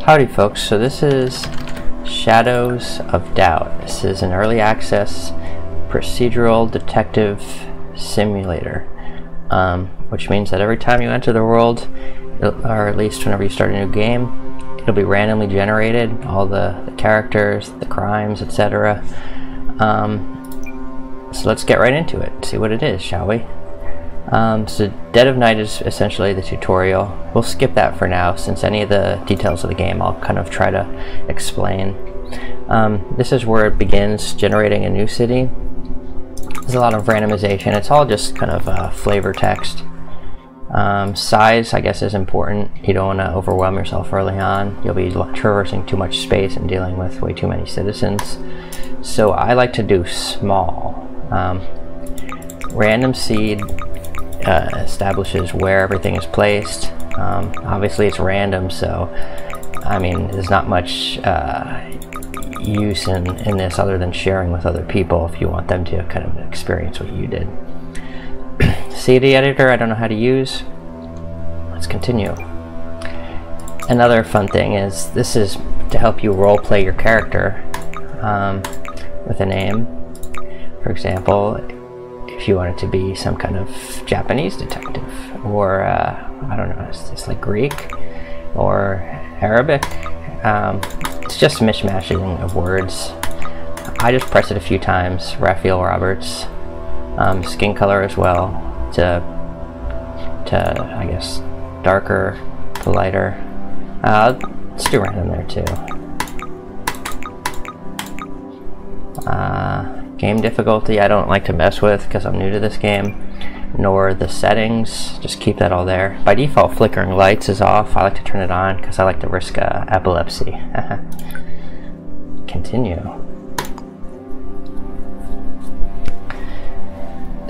Howdy folks, so this is Shadows of Doubt. This is an early access procedural detective simulator, which means that every time you enter the world, or at least whenever you start a new game, it'll be randomly generated, all the characters, the crimes, etc. So let's get right into it, see what it is, shall we? So Dead of Night is essentially the tutorial. We'll skip that for now, since any of the details of the game I'll kind of try to explain. This is where it begins generating a new city. There's a lot of randomization. It's all just kind of flavor text. Size, I guess, is important. You don't want to overwhelm yourself early on. You'll be traversing too much space and dealing with way too many citizens. So I like to do small. Random seed establishes where everything is placed. Obviously it's random, so I mean there's not much use in this other than sharing with other people if you want them to kind of experience what you did. CD editor I don't know how to use. Let's continue. Another fun thing is this is to help you role play your character with a name. For example, if you want it to be some kind of Japanese detective, or I don't know, it's like Greek or Arabic. It's just mishmashing of words. I just press it a few times. Raphael Roberts. Skin color as well, to I guess darker to lighter. Let's do random there too. Game difficulty I don't like to mess with because I'm new to this game, nor the settings. Just keep that all there. By default, flickering lights is off. I like to turn it on because I like to risk epilepsy. Continue.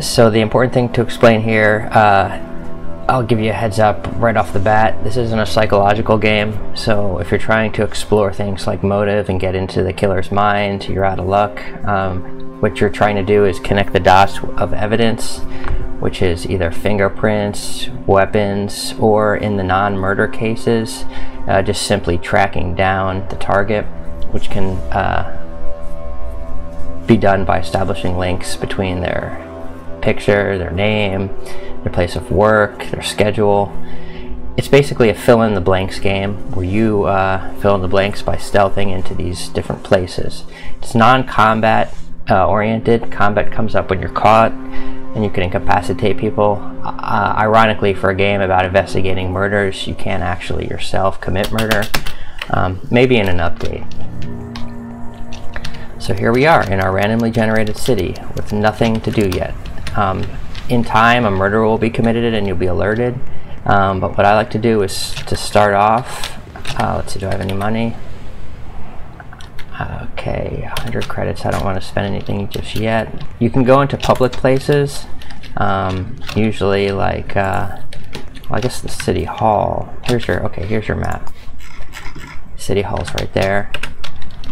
So the important thing to explain here, I'll give you a heads up right off the bat. This isn't a psychological game, so if you're trying to explore things like motive and get into the killer's mind, you're out of luck. What you're trying to do is connect the dots of evidence, which is either fingerprints, weapons, or in the non-murder cases, just simply tracking down the target, which can be done by establishing links between their picture, their name, their place of work, their schedule. It's basically a fill-in-the-blanks game where you fill in the blanks by stealthing into these different places. It's non-combat oriented. Combat comes up when you're caught and you can incapacitate people. Ironically, for a game about investigating murders, you can't actually yourself commit murder. Maybe in an update. So here we are in our randomly generated city with nothing to do yet. In time, a murder will be committed and you'll be alerted. But what I like to do is to start off, let's see, do I have any money? Okay, 100 credits. I don't want to spend anything just yet. You can go into public places, usually like, well, I guess the city hall. Here's your map. City hall's right there.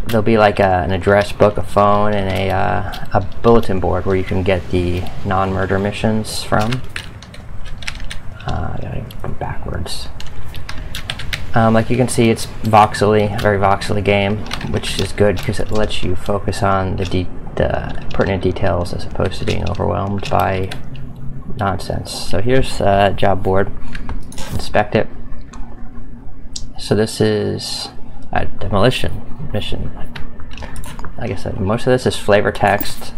There'll be like an address book, a phone, and a bulletin board where you can get the non-murder missions from. I gotta go backwards. Like you can see, it's voxely, a very voxely game, which is good because it lets you focus on the pertinent details as opposed to being overwhelmed by nonsense. So here's a job board. Inspect it. So this is a demolition mission. Like I said, most of this is flavor text.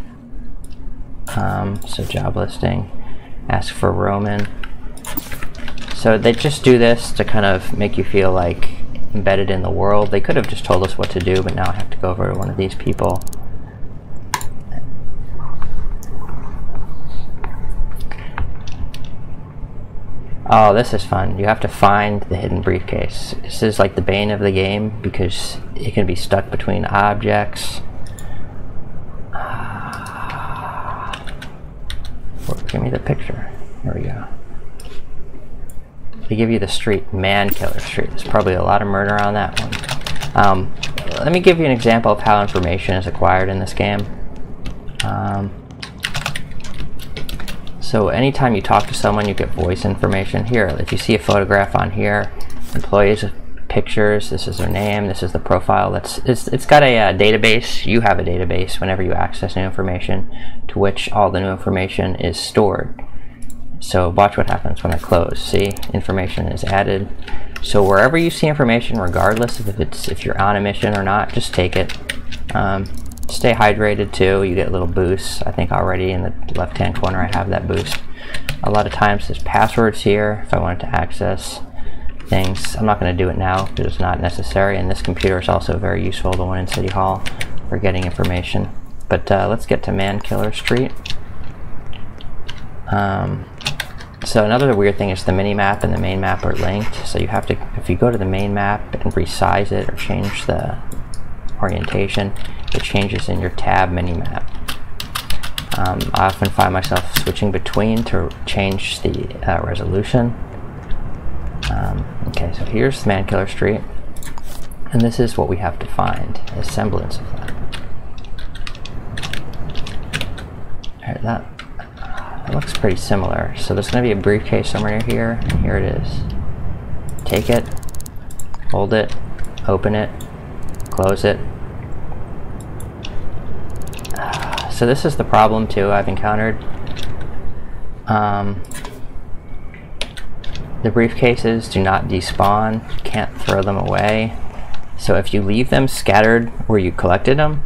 So job listing, ask for Roman. So they just do this to kind of make you feel like embedded in the world. They could have just told us what to do, but now I have to go over to one of these people. Oh, this is fun. You have to find the hidden briefcase. This is like the bane of the game because it can be stuck between objects. Give me the picture. There we go. They give you the street, Man Killer Street. There's probably a lot of murder on that one. Let me give you an example of how information is acquired in this game. So anytime you talk to someone, you get voice information. Here, if you see a photograph on here, employees pictures. This is their name. This is the profile. It's got a database. You have a database whenever you access new information, to which all the new information is stored. So watch what happens when I close. See, information is added. So wherever you see information, regardless of if you're on a mission or not, just take it. Stay hydrated too. You get little boosts. I think already in the left-hand corner I have that boost. A lot of times there's passwords here if I wanted to access things. I'm not going to do it now because it's not necessary, and this computer is also very useful, the one in City Hall, for getting information. But let's get to Man-Killer Street. So another weird thing is the mini-map and the main map are linked. So you have to, if you go to the main map and resize it or change the orientation, it changes in your tab mini-map. I often find myself switching between to change the resolution. Okay, so here's Man-Killer Street, and this is what we have to find, a semblance of that. Alright, that looks pretty similar. So there's going to be a briefcase somewhere near here, and here it is. Take it, hold it, open it, close it. So this is the problem too I've encountered. The briefcases do not despawn. You can't throw them away. So if you leave them scattered where you collected them,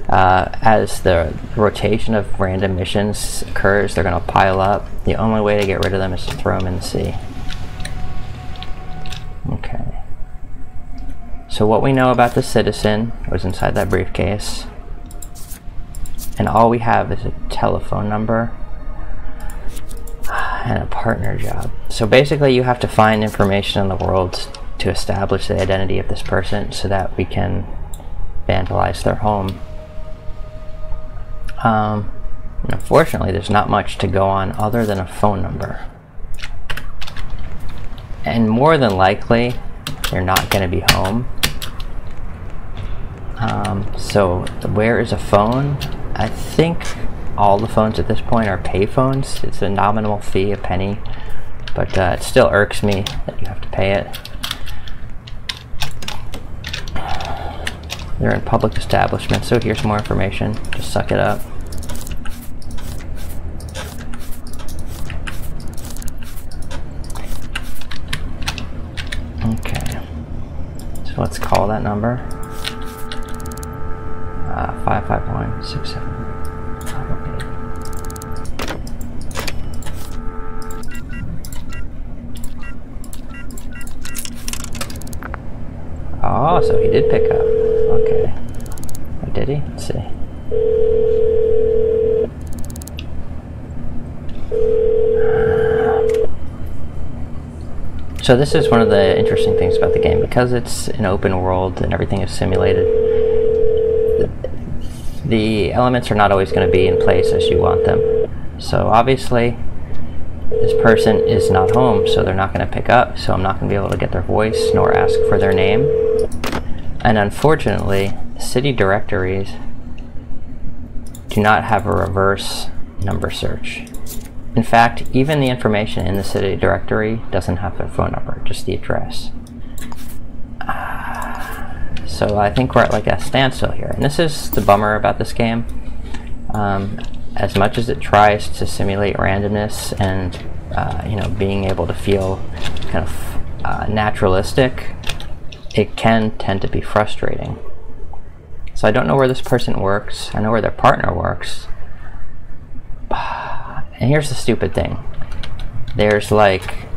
as the rotation of random missions occurs, they're going to pile up. The only way to get rid of them is to throw them in the sea. Okay. So what we know about the citizen was inside that briefcase. And all we have is a telephone number and a partner job. So basically you have to find information in the world to establish the identity of this person so that we can vandalize their home. Unfortunately, there's not much to go on other than a phone number. And more than likely, they're not going to be home. So where is a phone? I think all the phones at this point are pay phones. It's a nominal fee, a penny, but it still irks me that you have to pay it. They're in public establishments, so here's more information. Just suck it up. Okay, so let's call that number. 551-67-508. Oh, so he did pick up. Okay. Or did he? Let's see. So this is one of the interesting things about the game. Because it's an open world and everything is simulated, the elements are not always going to be in place as you want them. So obviously this person is not home, so they're not going to pick up, so I'm not going to be able to get their voice nor ask for their name. And unfortunately, city directories do not have a reverse number search. In fact, even the information in the city directory doesn't have their phone number, just the address. So I think we're at like a standstill here. And this is the bummer about this game. As much as it tries to simulate randomness and being able to feel kind of naturalistic, it can tend to be frustrating. So I don't know where this person works. I know where their partner works. And here's the stupid thing. There's like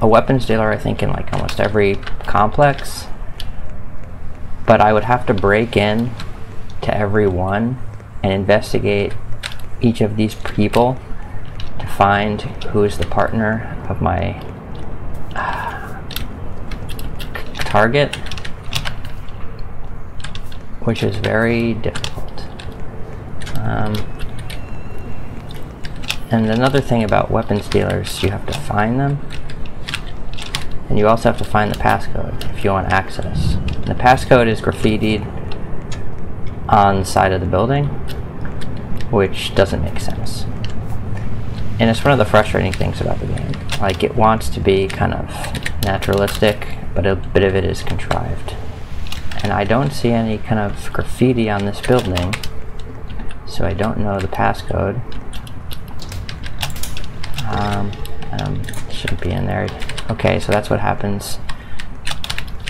a weapons dealer, I think, in like almost every complex. But I would have to break in to every one and investigate each of these people to find who is the partner of my target, which is very difficult. And another thing about weapons dealers, you have to find them, and you also have to find the passcode if you want access. The passcode is graffitied on the side of the building, which doesn't make sense. And it's one of the frustrating things about the game. Like, it wants to be kind of naturalistic, but a bit of it is contrived. And I don't see any kind of graffiti on this building, so I don't know the passcode. Shouldn't be in there. Okay, so that's what happens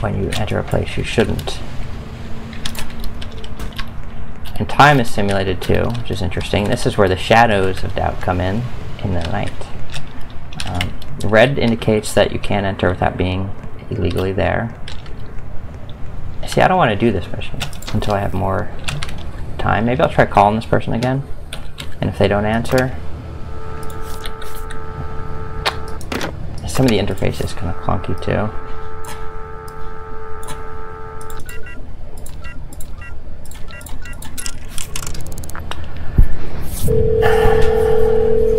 when you enter a place you shouldn't. And time is simulated too, which is interesting. This is where the shadows of doubt come in the night. Red indicates that you can't enter without being illegally there. See, I don't want to do this mission until I have more time. Maybe I'll try calling this person again, and if they don't answer, some of the interface is kind of clunky too.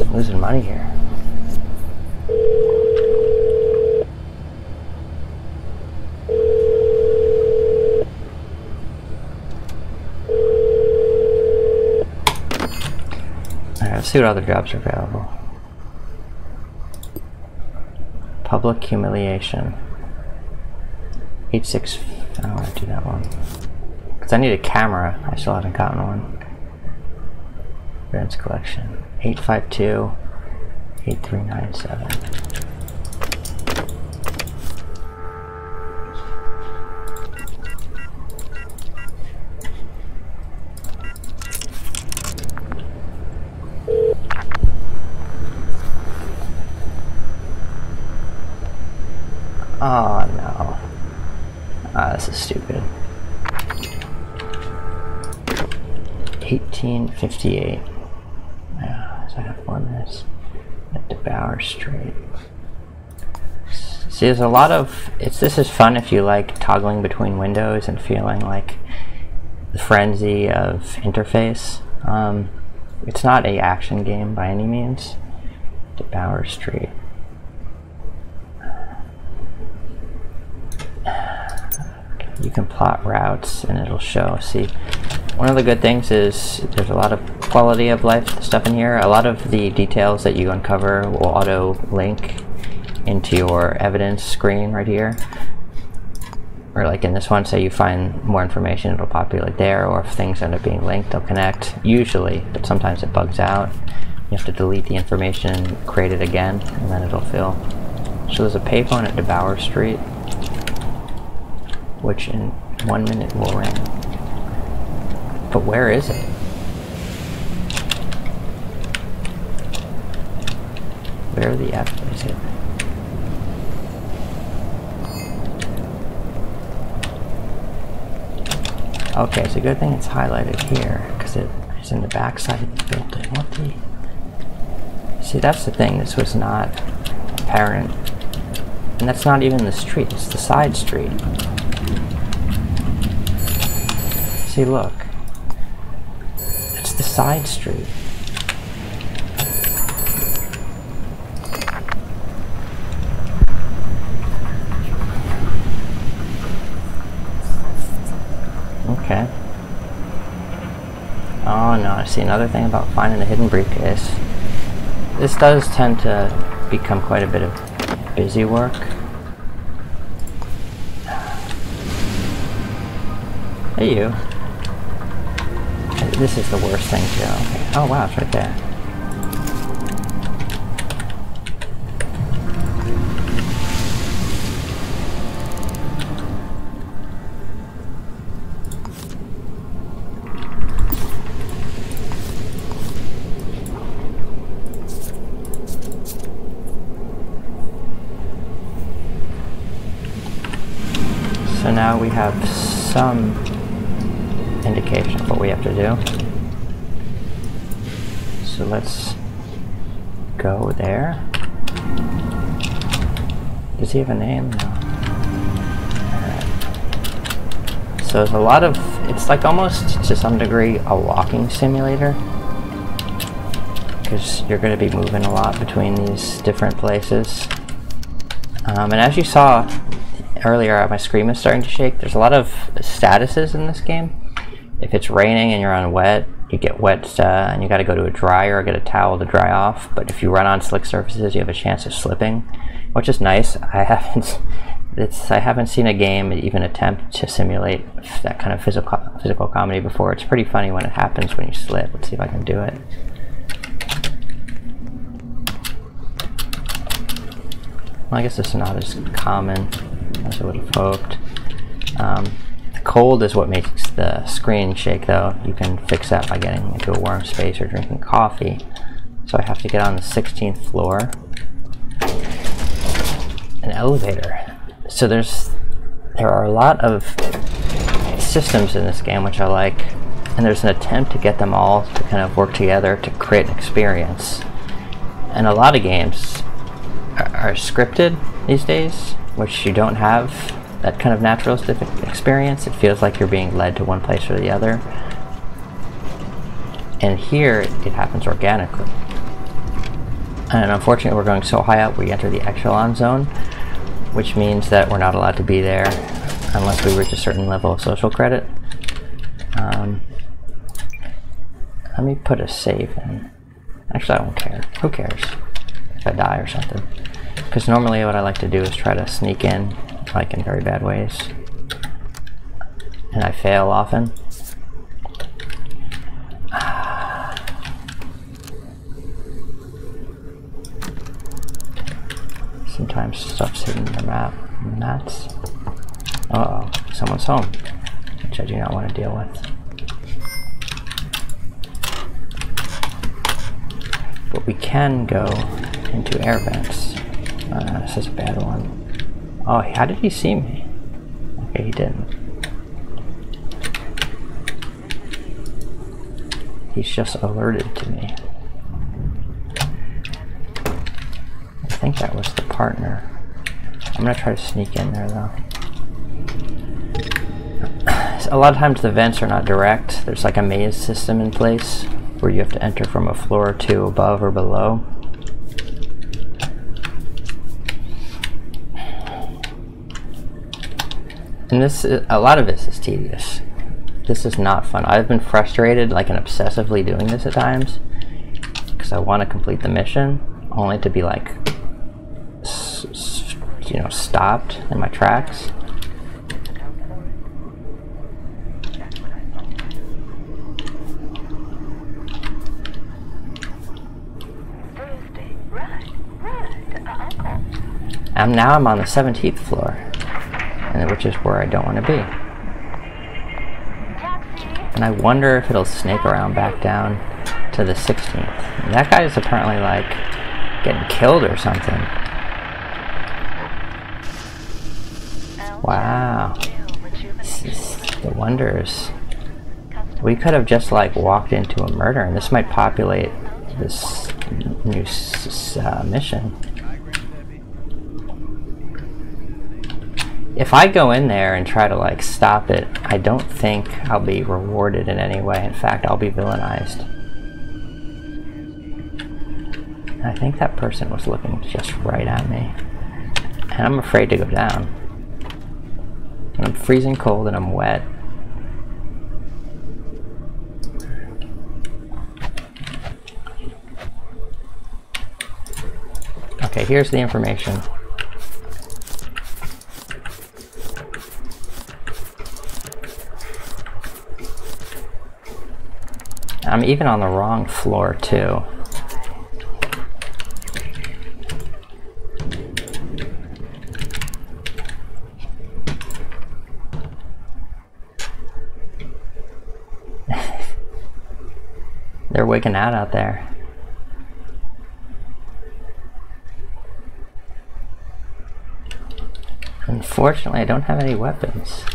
I'm losing money here. Alright, let's see what other jobs are available. Public humiliation. 86. I don't want to do that one. Because I need a camera. I still haven't gotten one. Events collection. 852. 8397. Oh no. This is stupid. 1858. Yeah, so I have 4 minutes at DeBauer Street. See, there's a lot of this is fun if you like toggling between windows and feeling like the frenzy of interface. It's not an action game by any means. DeBauer Street. You can plot routes and it'll show. See, one of the good things is there's a lot of quality of life stuff in here. A lot of the details that you uncover will auto link into your evidence screen right here. Or like in this one, say you find more information, it'll populate there, or if things end up being linked, they'll connect. Usually, but sometimes it bugs out. You have to delete the information, create it again, and then it'll fill. So there's a payphone at DeBauer Street, which in 1 minute will ring. But where is it? Where the F is it? Okay, it's a good thing it's highlighted here, because it is in the back side of the building. What the? See, that's the thing, this was not apparent. And that's not even the street, it's the side street. See, look. It's the side street. Okay. Oh no, I see another thing about finding the hidden briefcase. This does tend to become quite a bit of busy work. Hey you. This is the worst thing too. Okay. Oh wow, it's right there. So now we have some indication of what we have to do. So let's go there. Does he have a name? No. Alright. So there's a lot of, it's like almost to some degree a walking simulator, because you're going to be moving a lot between these different places. And as you saw earlier, my screen was starting to shake. There's a lot of statuses in this game. If it's raining and you're on wet, you get wet and you got to go to a dryer or get a towel to dry off. But if you run on slick surfaces, you have a chance of slipping, which is nice. I haven't I haven't seen a game even attempt to simulate that kind of physical comedy before. It's pretty funny when it happens when you slip. Let's see if I can do it. Well, I guess it's not as common as I would have hoped. Cold is what makes the screen shake, though. You can fix that by getting into a warm space or drinking coffee. So I have to get on the 16th floor. An elevator. So there are a lot of systems in this game which I like, and there's an attempt to get them all to kind of work together to create an experience. And a lot of games are scripted these days, which you don't have that kind of naturalistic experience. It feels like you're being led to one place or the other. And here, it happens organically. And unfortunately, we're going so high up, we enter the echelon zone, which means that we're not allowed to be there unless we reach a certain level of social credit. Let me put a save in. Actually, I don't care. Who cares if I die or something? Because normally what I like to do is try to sneak in, like in very bad ways. And I fail often. Sometimes stuff's hidden in the mats. Uh-oh, someone's home, which I do not want to deal with. But we can go into air vents. This is a bad one. Oh, how did he see me? Okay, he didn't. He's just alerted to me. I think that was the partner. I'm gonna try to sneak in there though. A lot of times the vents are not direct. There's like a maze system in place where you have to enter from a floor or two above or below. And a lot of this is tedious. This is not fun. I've been frustrated, like, and obsessively doing this at times because I want to complete the mission, only to be like, you know, stopped in my tracks. Now I'm on the 17th floor, which is where I don't want to be. And I wonder if it'll snake around back down to the 16th. And that guy is apparently like getting killed or something. Wow. The wonders. We could have just like walked into a murder, and this might populate this new mission. If I go in there and try to like stop it, I don't think I'll be rewarded in any way. In fact, I'll be villainized. And I think that person was looking just right at me. And I'm afraid to go down. And I'm freezing cold and I'm wet. Okay, here's the information. I'm even on the wrong floor, too. They're wigging out there. Unfortunately, I don't have any weapons.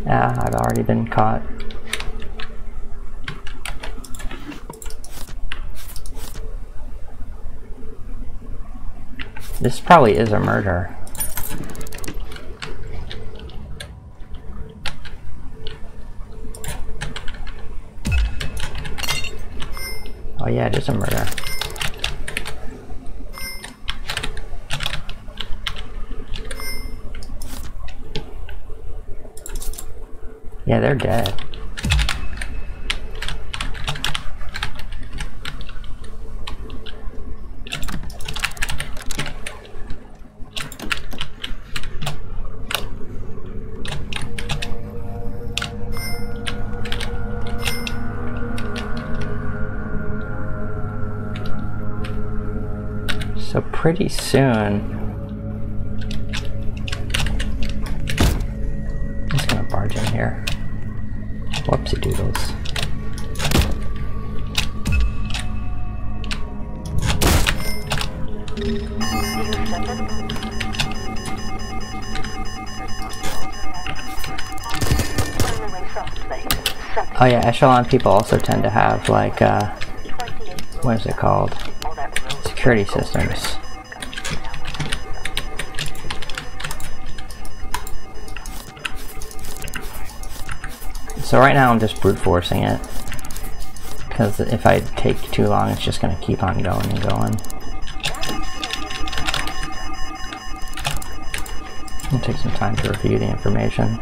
Yeah, I've already been caught. This probably is a murder. Oh yeah, it is a murder. Yeah, they're dead. So pretty soon, I'm just gonna barge in here. Whoopsie doodles. Oh yeah, echelon people also tend to have like, what is it called? Security systems. So right now I'm just brute forcing it, because if I take too long it's just going to keep on going and going. It'll take some time to review the information.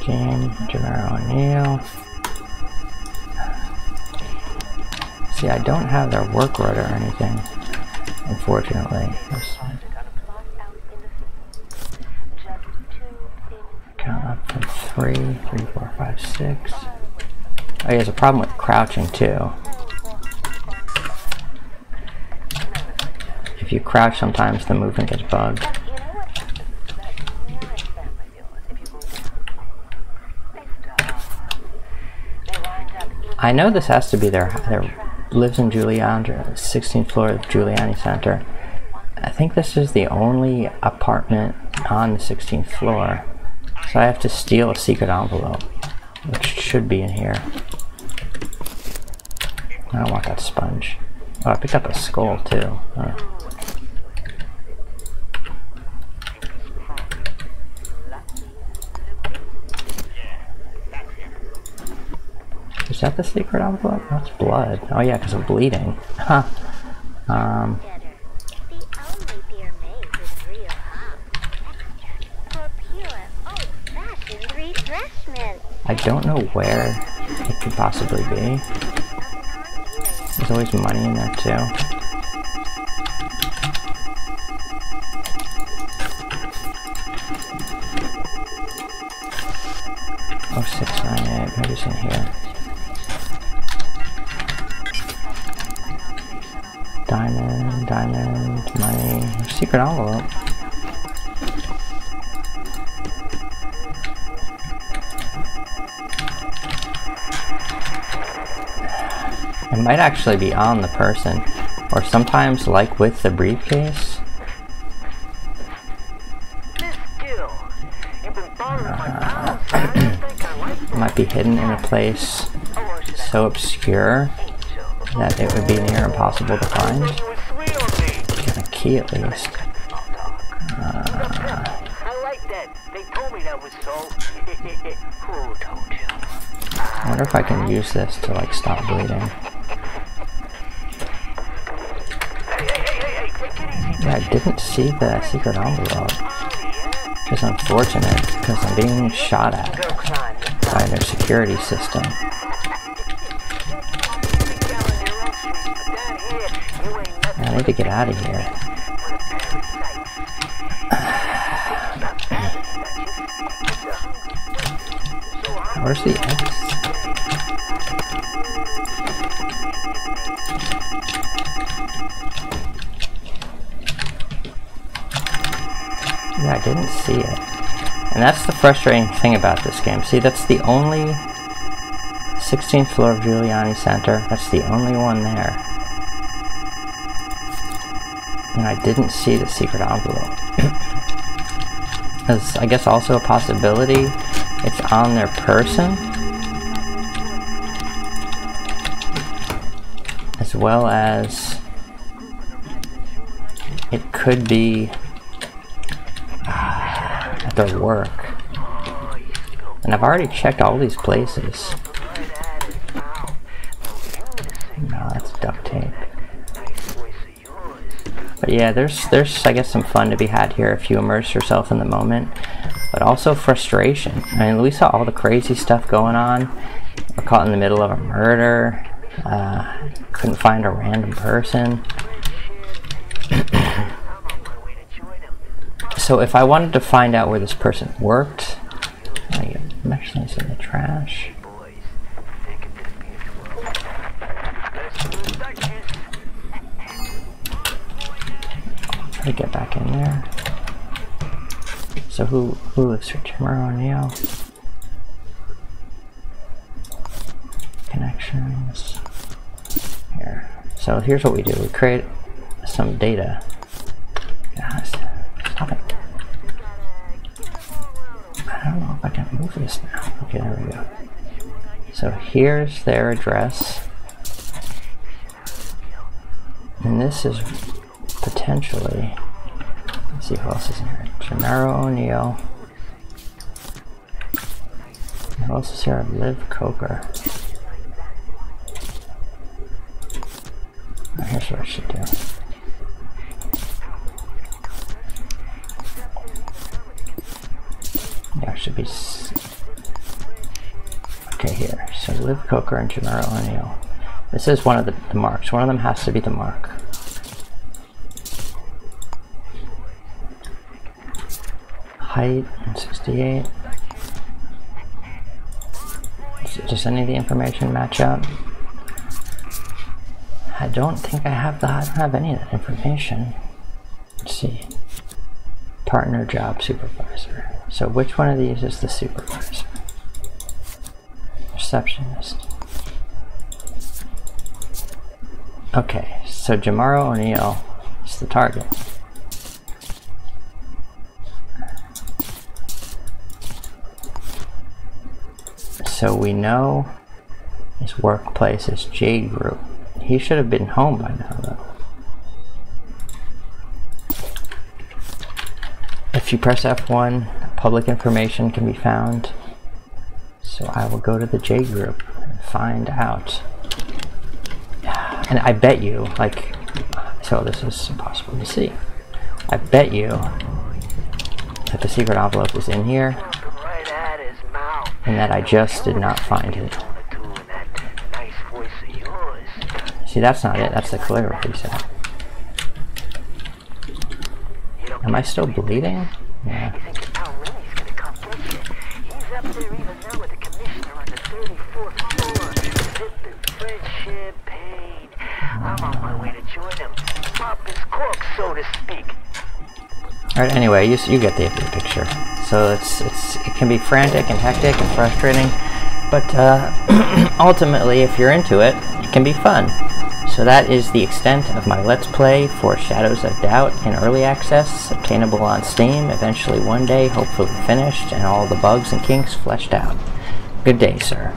Game, Jamero O'Neill. See, I don't have their work order or anything, unfortunately. Count up from 3, 4, 5, 6. Oh, he has a problem with crouching too. If you crouch, sometimes the movement gets bugged. I know this has to be their lives in Giuliani, 16th floor of Giuliani Center. I think this is the only apartment on the 16th floor. So I have to steal a secret envelope, which should be in here. I don't want that sponge. Oh, I picked up a skull too. Huh. Is that the secret envelope? That's blood. Oh yeah, because of bleeding. Huh. I don't know where it could possibly be. There's always money in there too. Oh, 698, maybe it's in here. Diamond, money, secret envelope. It might actually be on the person, or sometimes, like with the briefcase, it might be hidden in a place so obscure that it would be near impossible to find. Get a key at least. I wonder if I can use this to like stop bleeding. Yeah, I didn't see the secret envelope. Which is unfortunate because I'm being shot at by their security system. I need to get out of here. Where's the exit? Yeah, I didn't see it. And that's the frustrating thing about this game. See, that's the only 16th floor of Giuliani Center. That's the only one there. And I didn't see the secret envelope. As I guess also a possibility, it's on their person, as well as it could be at their work. And I've already checked all these places. No, that's duct tape. But yeah, there's I guess some fun to be had here if you immerse yourself in the moment, but also frustration. I mean, we saw all the crazy stuff going on. We're caught in the middle of a murder. Couldn't find a random person. So if I wanted to find out where this person worked, I get mesh things in the trash. to get back in there. So who lives here? Tomorrow, Neo. Connections. Here. So here's what we do. We create some data. Guys, stop it. I don't know if I can move this now. Okay, there we go. So here's their address. And this is potentially, let's see who else is in here. Gennaro O'Neill. Who else is here? Liv Coker. Here's what I should do. Yeah, it should be. Okay, here. So Liv Coker and Gennaro O'Neill. This is one of the marks. One of them has to be the mark. Height 68. Does any of the information match up? I don't think I have that. I don't have any of that information. Let's see. Partner job supervisor. So which one of these is the supervisor? Receptionist. Okay, so Jamaro O'Neill is the target. So we know his workplace is J Group. He should have been home by now, though. If you press F1, public information can be found. So I will go to the J Group and find out. And I bet you, like, so this is impossible to see. I bet you that the secret envelope is in here, and that I just did not find it. See, that's not it. That's the calligraphy set. Am I still bleeding? Yeah. Alright, anyway, you get the picture. So it can be frantic and hectic and frustrating, but ultimately, if you're into it, it can be fun. So that is the extent of my Let's Play for Shadows of Doubt in early access, obtainable on Steam, eventually one day, hopefully finished, and all the bugs and kinks fleshed out. Good day, sir.